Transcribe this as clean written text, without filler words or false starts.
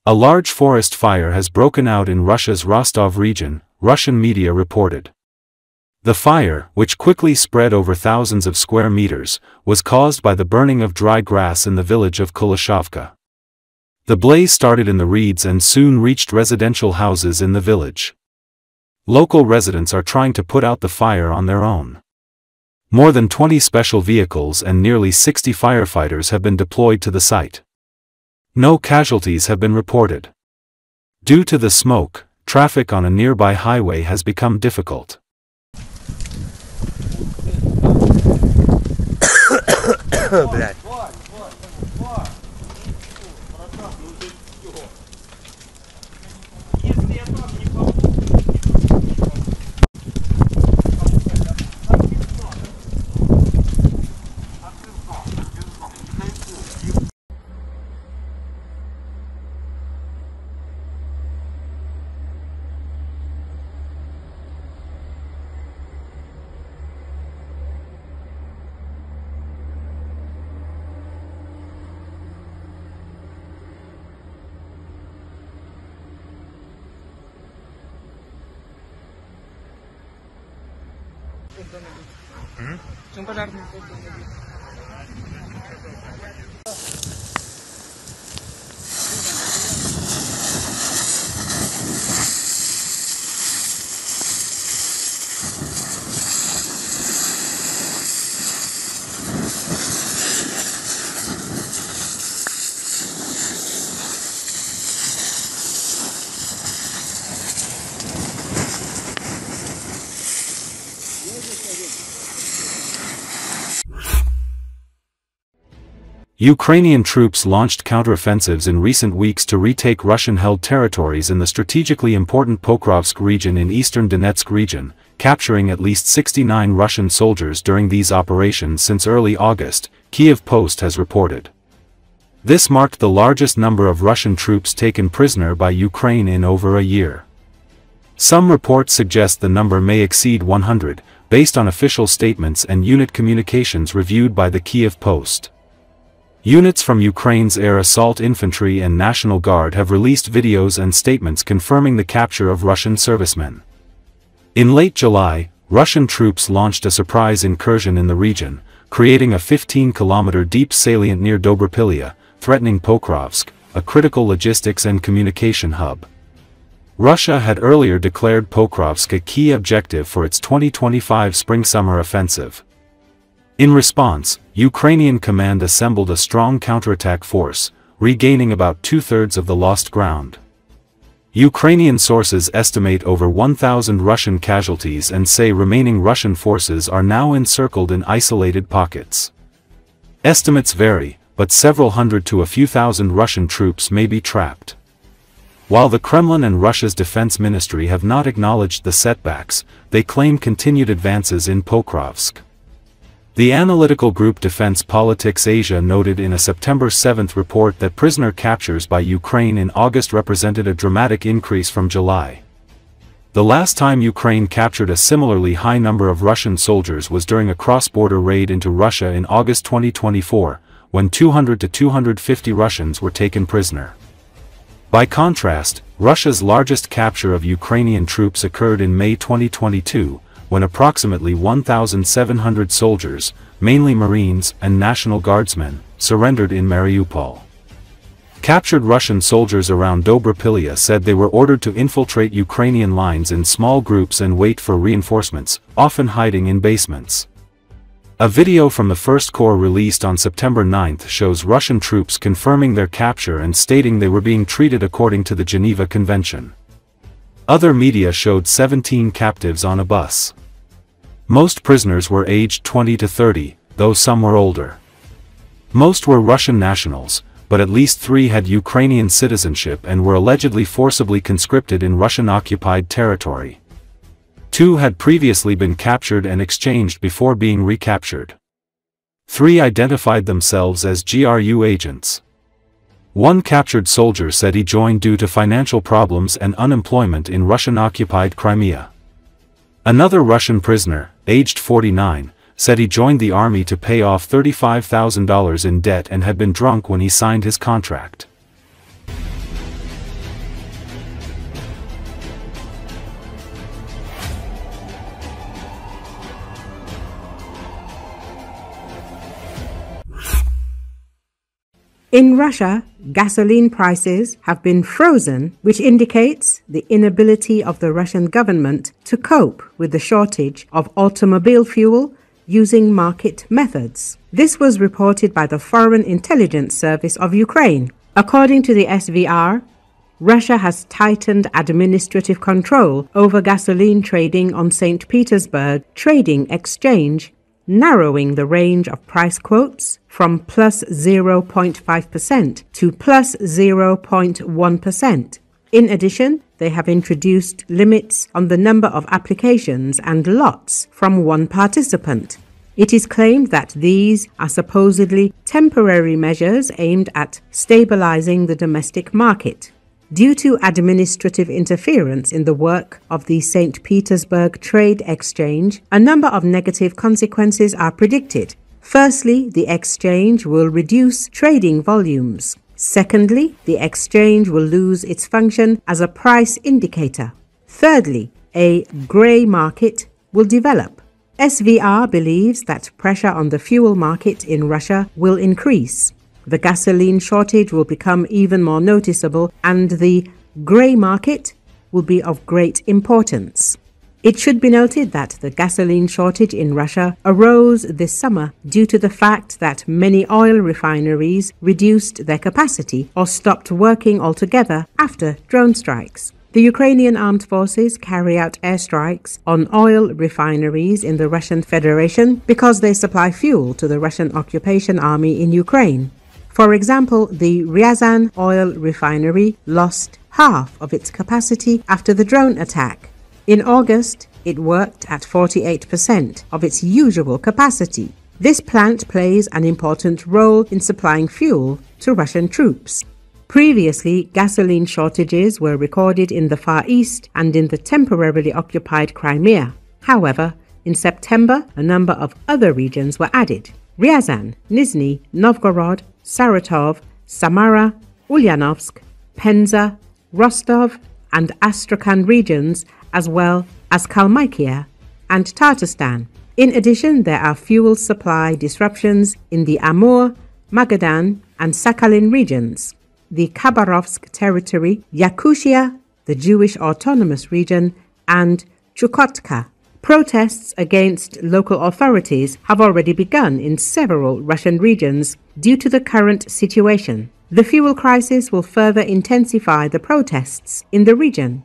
A large forest fire has broken out in Russia's Rostov region, Russian media reported. The fire, which quickly spread over thousands of square meters, was caused by the burning of dry grass in the village of Kuleshovka. The blaze started in the reeds and soon reached residential houses in the village. Local residents are trying to put out the fire on their own. More than 20 special vehicles and nearly 60 firefighters have been deployed to the site. No casualties have been reported. Due to the smoke, traffic on a nearby highway has become difficult. Блядь. Ukrainian troops launched counteroffensives in recent weeks to retake Russian-held territories in the strategically important Pokrovsk region in eastern Donetsk region, capturing at least 69 Russian soldiers during these operations since early August, Kiev Post has reported. This marked the largest number of Russian troops taken prisoner by Ukraine in over a year. Some reports suggest the number may exceed 100, based on official statements and unit communications reviewed by the Kiev Post. Units from Ukraine's air assault infantry and National Guard have released videos and statements confirming the capture of Russian servicemen. In late July, Russian troops launched a surprise incursion in the region, creating a 15-kilometer deep salient near Dobrapilya, threatening Pokrovsk, a critical logistics and communication hub. Russia had earlier declared Pokrovsk a key objective for its 2025 spring-summer offensive. In response, Ukrainian command assembled a strong counterattack force, regaining about two-thirds of the lost ground. Ukrainian sources estimate over 1,000 Russian casualties and say remaining Russian forces are now encircled in isolated pockets. Estimates vary, but several hundred to a few thousand Russian troops may be trapped. While the Kremlin and Russia's defense ministry have not acknowledged the setbacks, they claim continued advances in Pokrovsk. The analytical group Defense Politics Asia noted in a September 7 report that prisoner captures by Ukraine in August represented a dramatic increase from July. The last time Ukraine captured a similarly high number of Russian soldiers was during a cross-border raid into Russia in August 2024, when 200 to 250 Russians were taken prisoner. By contrast, Russia's largest capture of Ukrainian troops occurred in May 2022, when approximately 1,700 soldiers, mainly Marines and National Guardsmen, surrendered in Mariupol. Captured Russian soldiers around Dobrapilya said they were ordered to infiltrate Ukrainian lines in small groups and wait for reinforcements, often hiding in basements. A video from the 1st Corps released on September 9 shows Russian troops confirming their capture and stating they were being treated according to the Geneva Convention. Other media showed 17 captives on a bus. Most prisoners were aged 20 to 30, though some were older. Most were Russian nationals, but at least 3 had Ukrainian citizenship and were allegedly forcibly conscripted in Russian-occupied territory. 2 had previously been captured and exchanged before being recaptured. 3 identified themselves as GRU agents. One captured soldier said he joined due to financial problems and unemployment in Russian-occupied Crimea. Another Russian prisoner, aged 49, said he joined the army to pay off $35,000 in debt and had been drunk when he signed his contract. In Russia, gasoline prices have been frozen, which indicates the inability of the Russian government to cope with the shortage of automobile fuel using market methods. This was reported by the Foreign Intelligence Service of Ukraine. According to the SVR, Russia has tightened administrative control over gasoline trading on St. Petersburg Trading Exchange, narrowing the range of price quotes from plus 0.5% to plus 0.1%. In addition, they have introduced limits on the number of applications and lots from one participant. It is claimed that these are supposedly temporary measures aimed at stabilizing the domestic market. Due to administrative interference in the work of the St. Petersburg Trade Exchange, a number of negative consequences are predicted. Firstly, the exchange will reduce trading volumes. Secondly, the exchange will lose its function as a price indicator. Thirdly, a grey market will develop. SVR believes that pressure on the fuel market in Russia will increase. The gasoline shortage will become even more noticeable, and the grey market will be of great importance. It should be noted that the gasoline shortage in Russia arose this summer due to the fact that many oil refineries reduced their capacity or stopped working altogether after drone strikes. The Ukrainian armed forces carry out airstrikes on oil refineries in the Russian Federation because they supply fuel to the Russian occupation army in Ukraine. For example, the Ryazan oil refinery lost half of its capacity after the drone attack. In August, it worked at 48% of its usual capacity. This plant plays an important role in supplying fuel to Russian troops. Previously, gasoline shortages were recorded in the Far East and in the temporarily occupied Crimea. However, in September, a number of other regions were added. Ryazan, Nizhny Novgorod, Saratov, Samara, Ulyanovsk, Penza, Rostov, and Astrakhan regions, as well as Kalmykia and Tatarstan. In addition, there are fuel supply disruptions in the Amur, Magadan, and Sakhalin regions, the Khabarovsk territory, Yakutia, the Jewish Autonomous Region, and Chukotka. Protests against local authorities have already begun in several Russian regions due to the current situation. The fuel crisis will further intensify the protests in the region.